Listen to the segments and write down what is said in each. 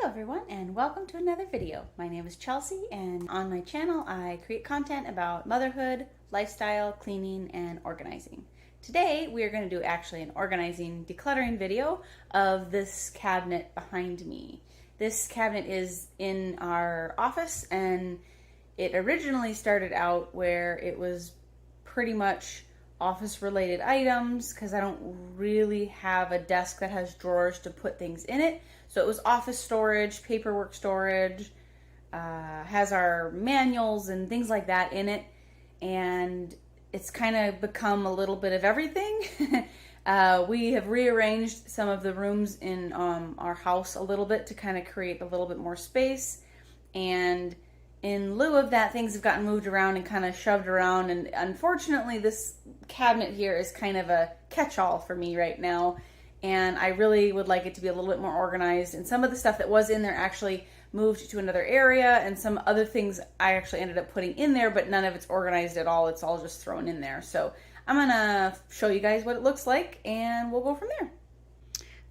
Hello everyone and welcome to another video. My name is Chelsea and on my channel I create content about motherhood, lifestyle, cleaning, and organizing. Today we are going to do actually an organizing, decluttering video of this cabinet behind me. This cabinet is in our office and it originally started out where it was pretty much office related items because I don't really have a desk that has drawers to put things in it. So it was office storage, paperwork storage, has our manuals and things like that in it. And it's kind of become a little bit of everything. We have rearranged some of the rooms in our house a little bit to kind of create a little bit more space. And in lieu of that, things have gotten moved around and kind of shoved around. And unfortunately, this cabinet here is kind of a catch-all for me right now. And I really would like it to be a little bit more organized. And some of the stuff that was in there actually moved to another area. And some other things I actually ended up putting in there, but none of it's organized at all. It's all just thrown in there. So I'm gonna show you guys what it looks like and we'll go from there.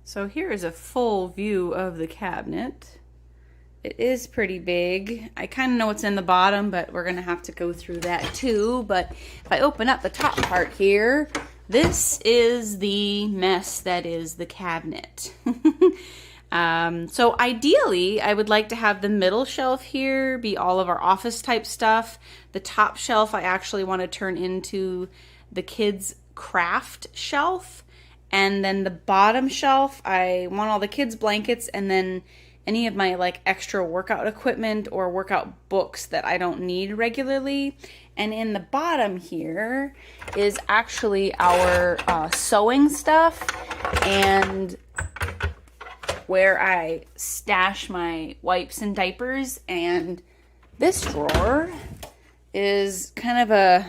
So here is a full view of the cabinet. It is pretty big. I kind of know what's in the bottom, but we're gonna have to go through that too. But if I open up the top part here, this is the mess that is the cabinet. So ideally, I would like to have the middle shelf here be all of our office type stuff. The top shelf I actually want to turn into the kids' craft shelf. And then the bottom shelf, I want all the kids' blankets and then any of my like extra workout equipment or workout books that I don't need regularly. And in the bottom here is actually our sewing stuff and where I stash my wipes and diapers. And this drawer is kind of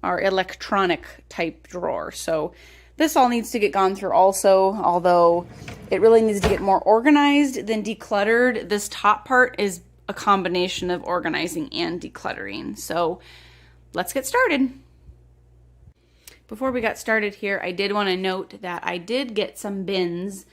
our electronic type drawer. So this all needs to get gone through also, although it really needs to get more organized than decluttered. This top part is a combination of organizing and decluttering. So let's get started. Before we got started here, I did want to note that I did get some bins.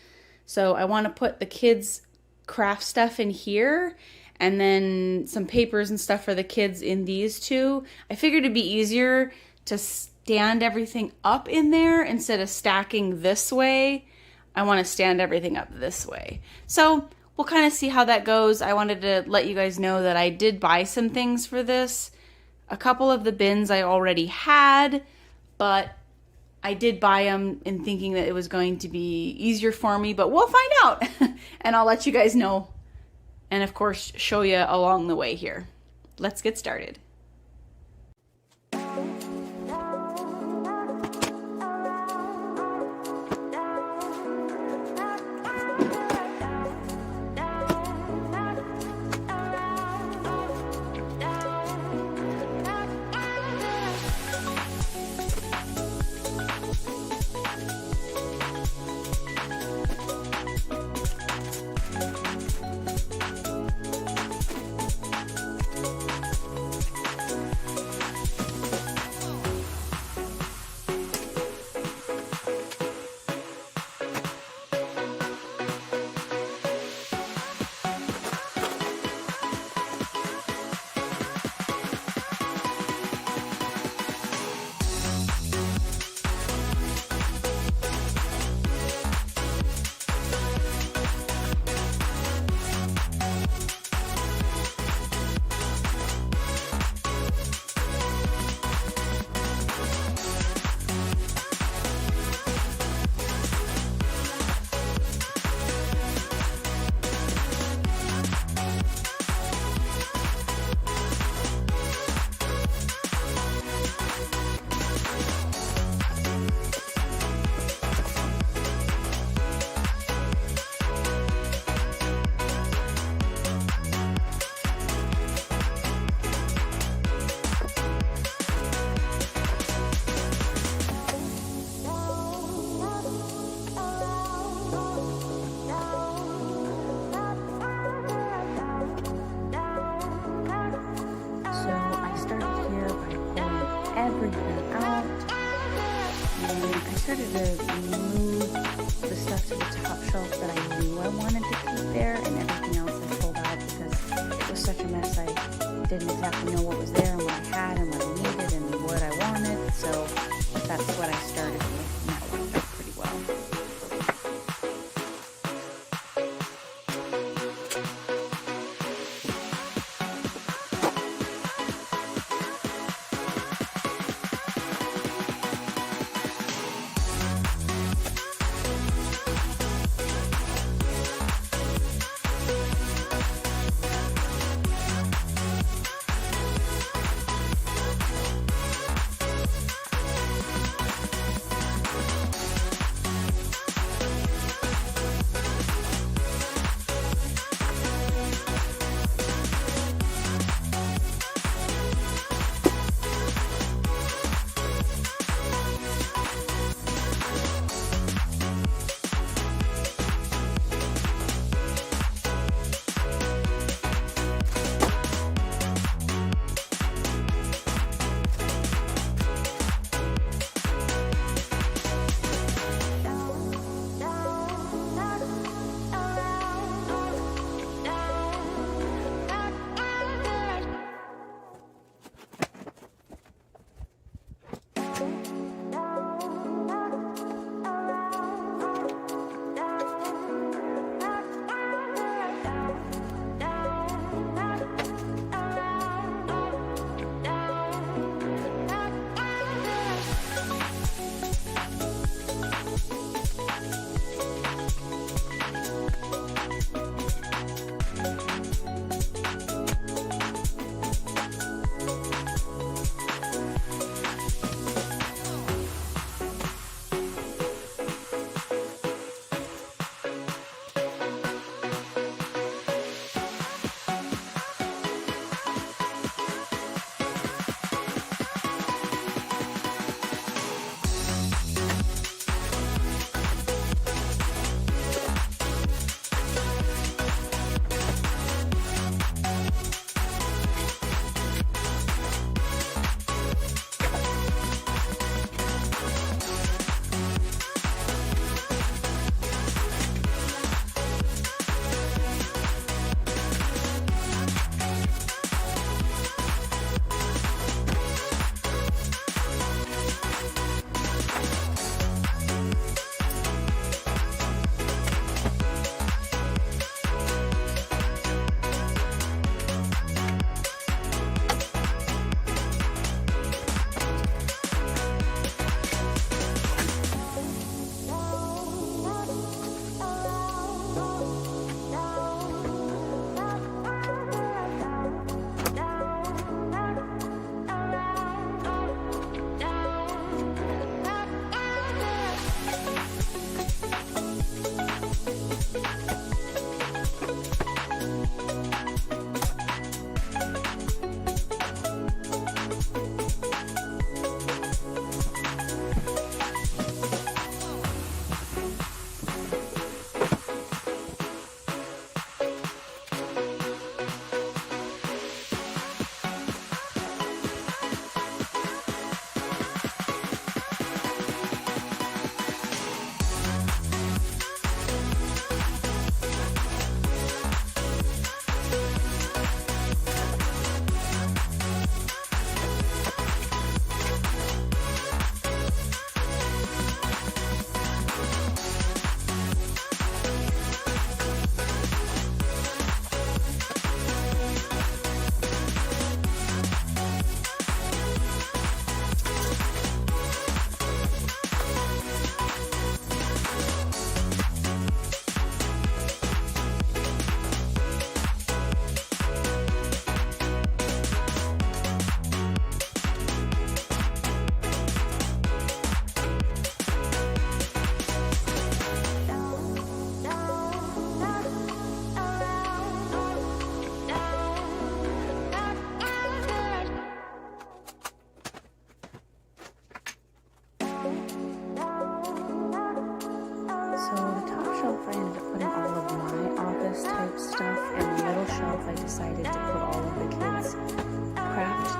So I want to put the kids' craft stuff in here and then some papers and stuff for the kids in these two. I figured it'd be easier to stand everything up in there instead of stacking this way. I want to stand everything up this way. So we'll kind of see how that goes. I wanted to let you guys know that I did buy some things for this. A couple of the bins I already had, but I did buy them in thinking that it was going to be easier for me, but we'll find out. And I'll let you guys know. And of course, show you along the way here. Let's get started. everything out. And I started to move the stuff to the top shelf that I knew I wanted to keep there, and everything else I didn't exactly know what was there and what I had and what I needed and what I wanted. So that's what I started with, and that worked out pretty well.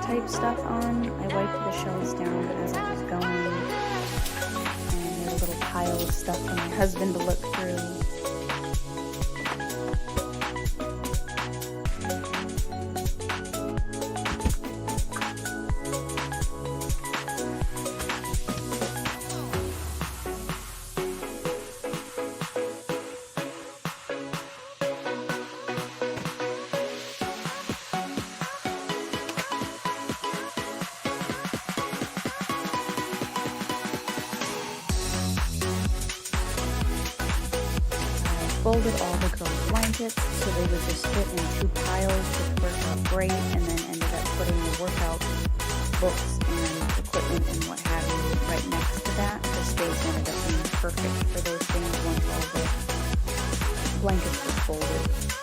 type stuff on. I wiped the shelves down as I was going, and there's a little pile of stuff for my husband to look through. folded all the girls' blankets so they would just fit in 2 piles, which worked out great, and then ended up putting the workout books and equipment and what have you right next to that. The space ended up being perfect for those things once all the blankets were folded.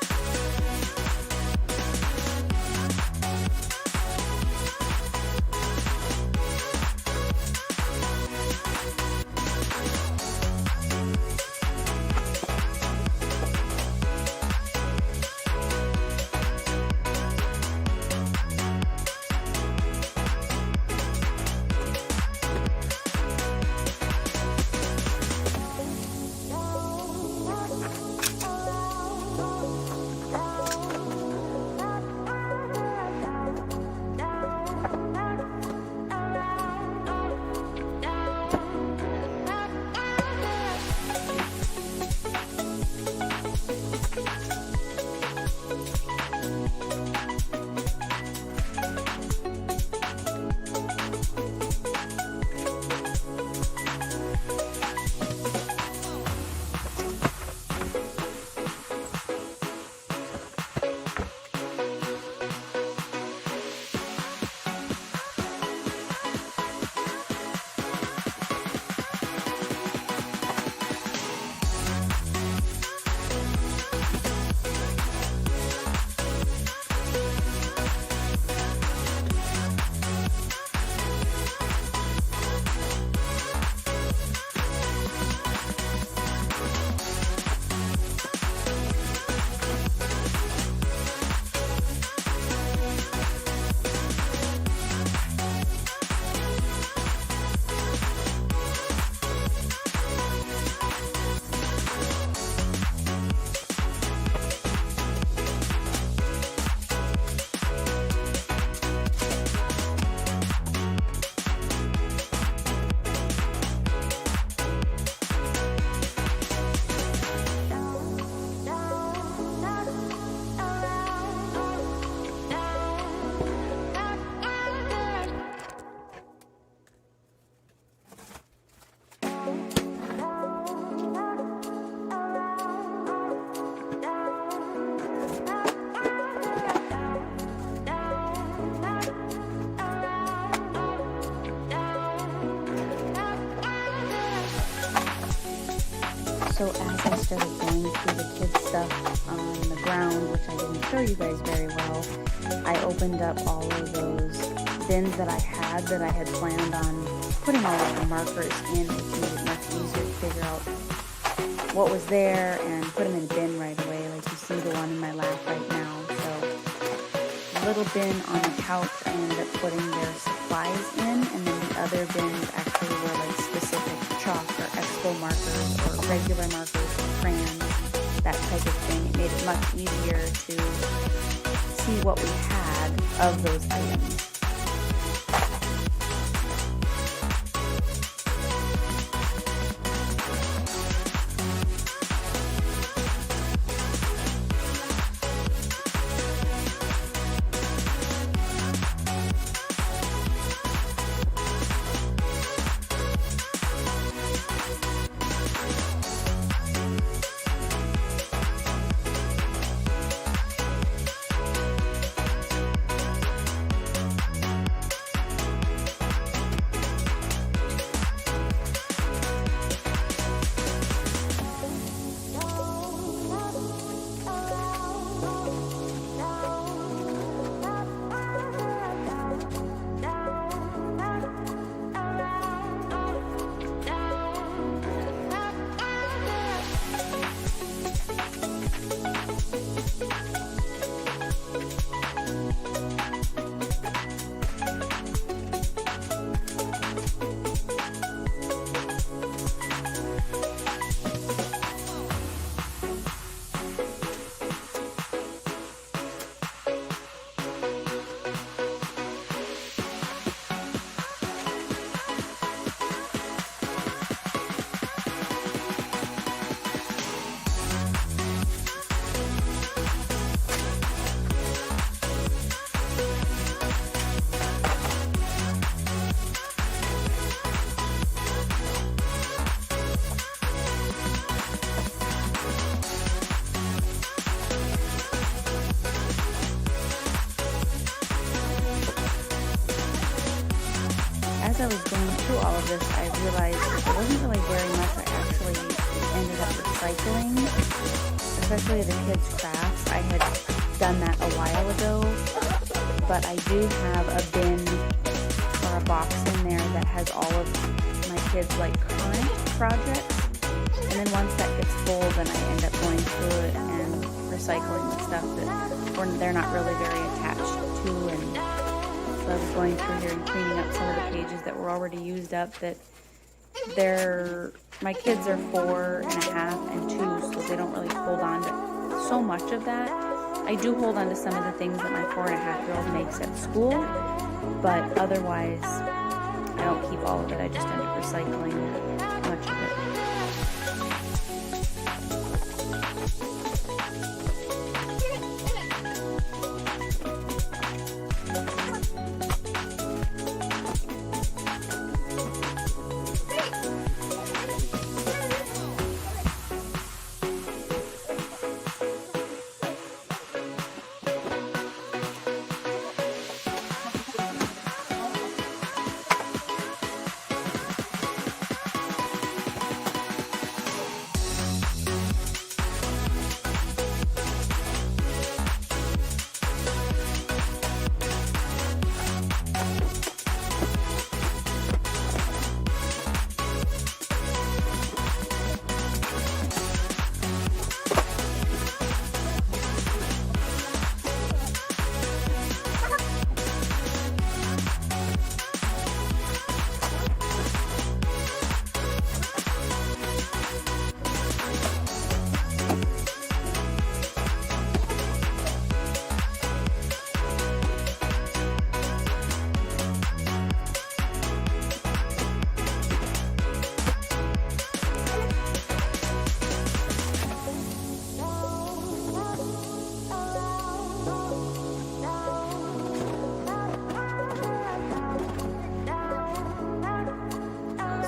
So as I started going through the kids' stuff on the ground, which I didn't show you guys very well, I opened up all of those bins that I had planned on putting all of the markers in, which made it much easier to figure out what was there and put them in a bin right away, like you see the one in my lap right now. So little bin on the couch I ended up putting their supplies in, and then the other bins actually were like specific chalk or expo markers or regular markers or crayons, that type of thing. It made it much easier to see what we had of those items. I was going through all of this, I realized that there wasn't really very much I actually ended up recycling, especially the kids' crafts. I had done that a while ago, but I do have a bin or a box in there that has all of my kids' like current projects, and then once that gets full, then I end up going through it and recycling the stuff that they're not really very attached to. And so I was going through here and cleaning up some of the pages that were already used up. That my kids are 4.5 and 2, so they don't really hold on to so much of that. I do hold on to some of the things that my 4.5-year-old makes at school, but otherwise I don't keep all of it. I just end up recycling much of it.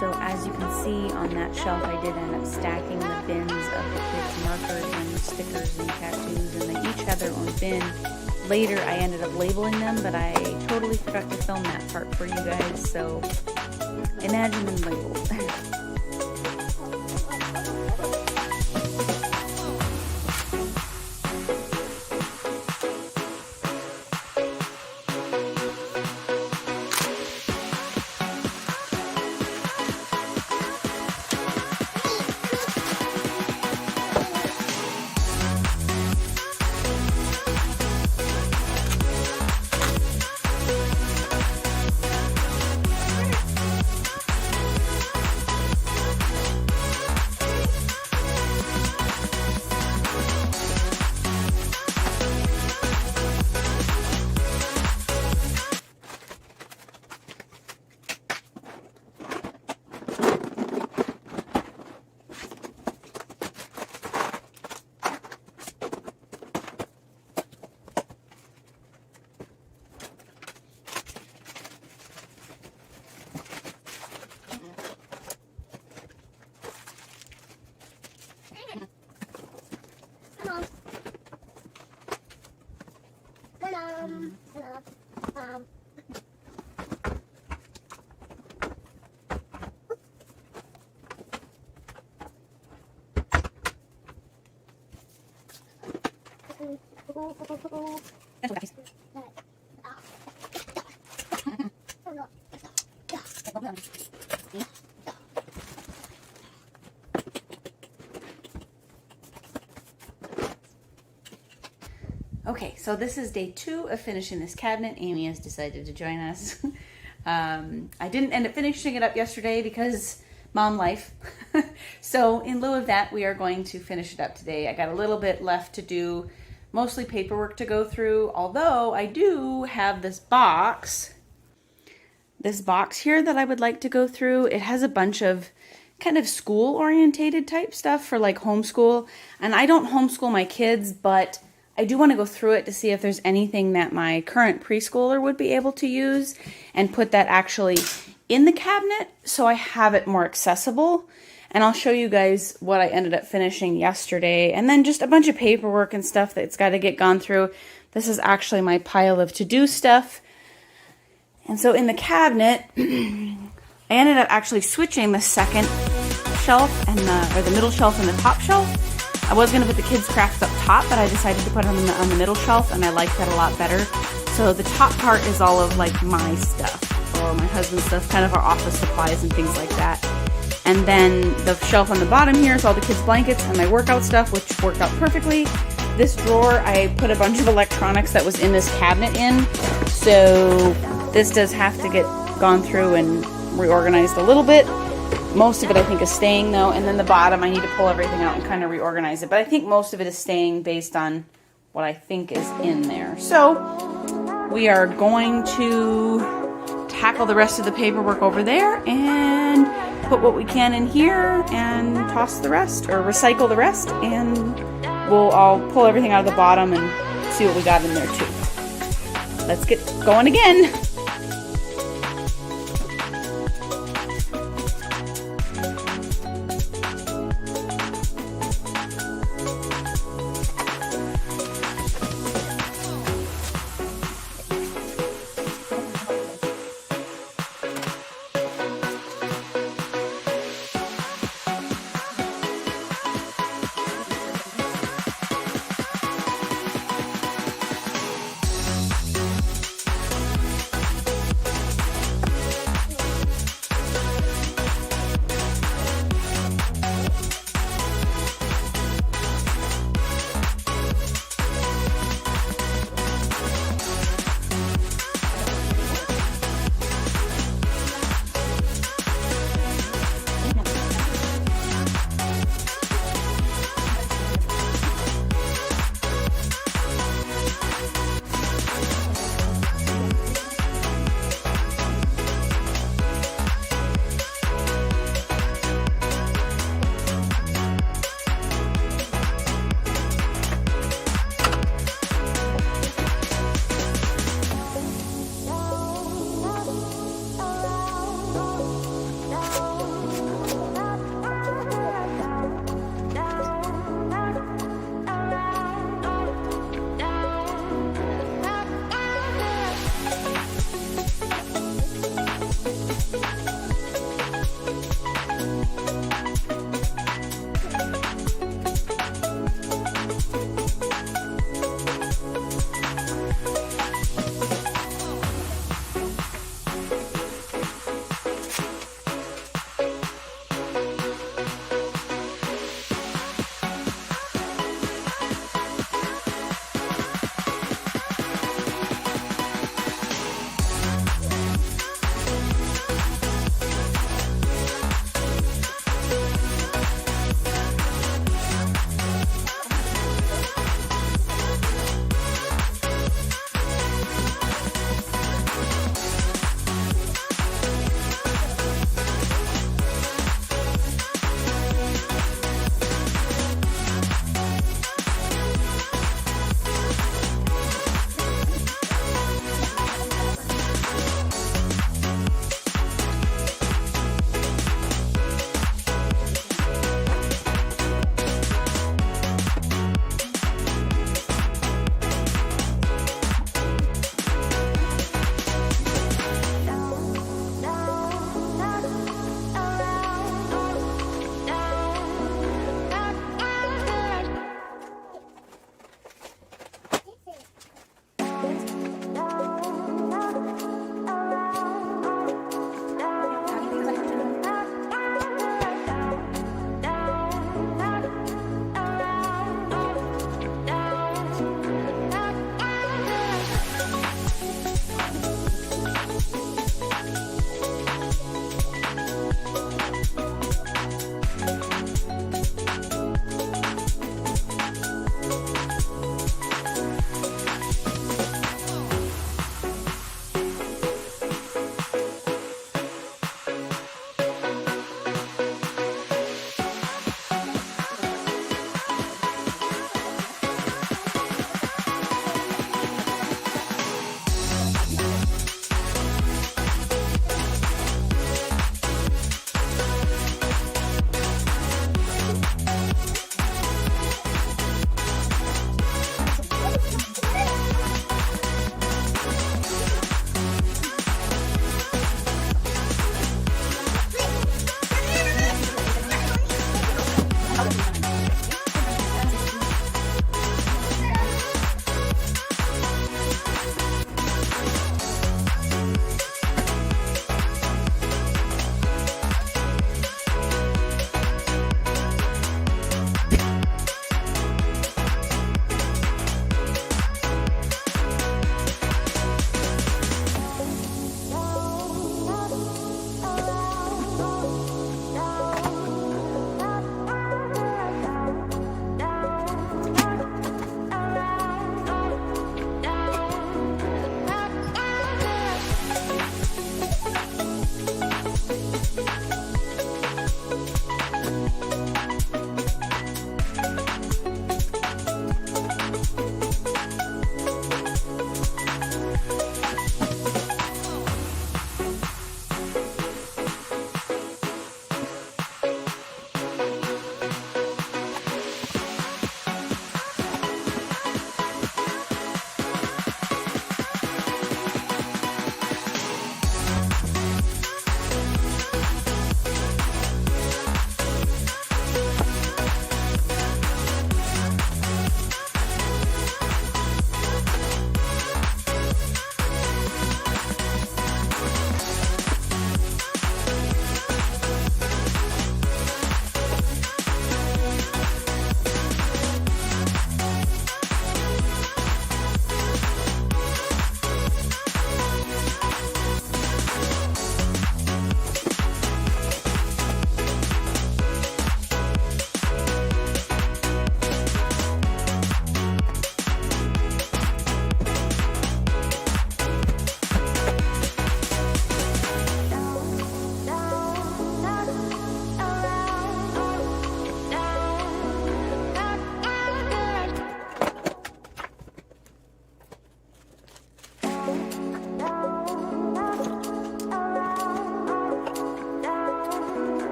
So as you can see on that shelf, I did end up stacking the bins of the kids' markers and stickers and tattoos, and they each have their own bin. Later, I ended up labeling them, but I totally forgot to film that part for you guys, so imagine them labeled. Okay, so this is day 2 of finishing this cabinet. Amy has decided to join us. I didn't end up finishing it up yesterday because mom life. So in lieu of that, we are going to finish it up today. I got a little bit left to do, mostly paperwork to go through, although I do have this box here that I would like to go through. It has a bunch of kind of school orientated type stuff for like homeschool, and I don't homeschool my kids, but I do want to go through it to see if there's anything that my current preschooler would be able to use and put that actually in the cabinet so I have it more accessible. And I'll show you guys what I ended up finishing yesterday, and then just a bunch of paperwork and stuff that's got to get gone through. This is actually my pile of to-do stuff. And so in the cabinet, I ended up actually switching the second shelf and the middle shelf and the top shelf. I was gonna put the kids' crafts up top, but I decided to put them on the middle shelf, and I like that a lot better. So the top part is all of like my stuff, or my husband's stuff, kind of our office supplies and things like that. And then the shelf on the bottom here is all the kids' blankets and my workout stuff, which worked out perfectly. This drawer, I put a bunch of electronics that was in this cabinet in, so this does have to get gone through and reorganized a little bit. Most of it I think is staying though, and then the bottom I need to pull everything out and kind of reorganize it. But I think most of it is staying based on what I think is in there. So we are going to tackle the rest of the paperwork over there and put what we can in here and toss the rest, or recycle the rest, and I'll pull everything out of the bottom and see what we got in there too. Let's get going again.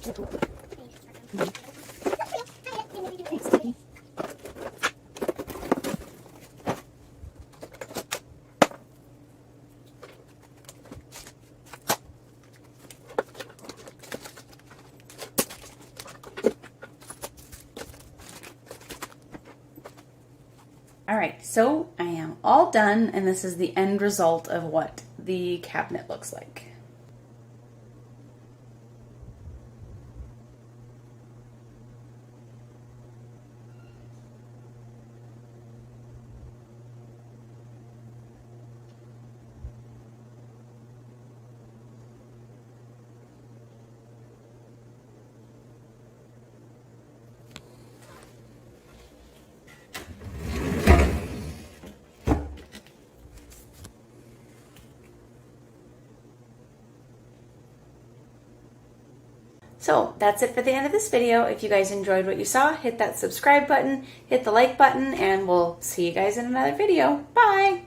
All right, so I am all done, and this is the end result of what the cabinet looks like. So that's it for the end of this video. If you guys enjoyed what you saw, hit that subscribe button, hit the like button, and we'll see you guys in another video. Bye!